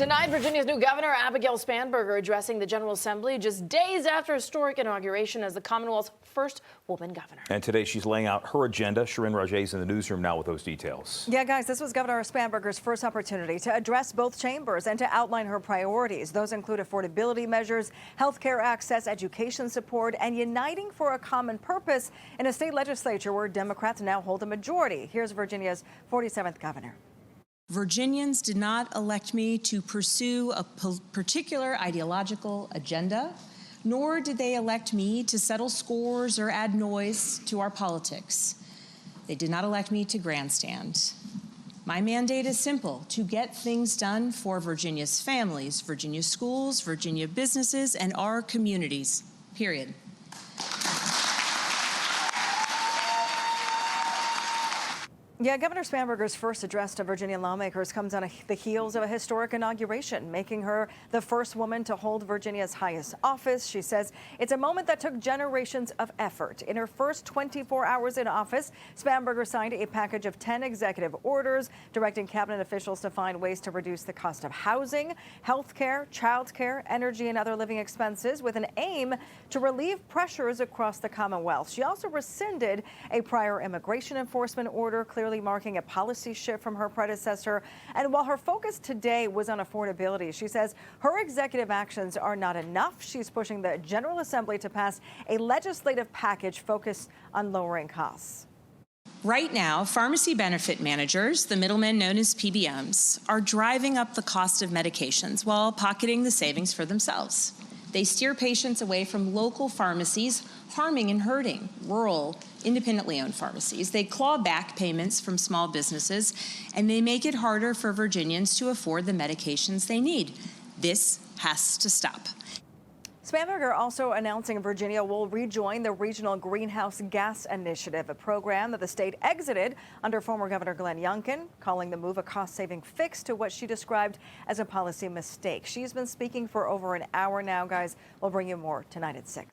Tonight, Virginia's new governor, Abigail Spanberger, addressing the General Assembly just days after historic inauguration as the Commonwealth's first woman governor. And today she's laying out her agenda. Shirin, Rajaee is in the newsroom now with those details. Yeah, guys, this was Governor Spanberger's first opportunity to address both chambers and to outline her priorities. Those include affordability measures, health care access, education support, and uniting for a common purpose in a state legislature where Democrats now hold a majority. Here's Virginia's 47th governor. Virginians did not elect me to pursue a particular ideological agenda, nor did they elect me to settle scores or add noise to our politics. They did not elect me to grandstand. My mandate is simple: to get things done for Virginia's families, Virginia schools, Virginia businesses, and our communities, period. Yeah, Governor Spanberger's first address to Virginia lawmakers comes on the heels of a historic inauguration, making her the first woman to hold Virginia's highest office. She says it's a moment that took generations of effort. In her first 24 hours in office, Spanberger signed a package of 10 executive orders directing cabinet officials to find ways to reduce the cost of housing, health care, child care, energy, and other living expenses, with an aim to relieve pressures across the Commonwealth. She also rescinded a prior immigration enforcement order, clearly marking a policy shift from her predecessor. And while her focus today was on affordability, she says her executive actions are not enough. She's pushing the General Assembly to pass a legislative package focused on lowering costs. Right now, pharmacy benefit managers, the middlemen known as PBMs, are driving up the cost of medications while pocketing the savings for themselves. They steer patients away from local pharmacies, harming and hurting rural, independently owned pharmacies. They claw back payments from small businesses, and they make it harder for Virginians to afford the medications they need. This has to stop. Spanberger also announcing Virginia will rejoin the Regional Greenhouse Gas Initiative, a program that the state exited under former Governor Glenn Youngkin, calling the move a cost-saving fix to what she described as a policy mistake. She's been speaking for over an hour now, guys. We'll bring you more tonight at 6.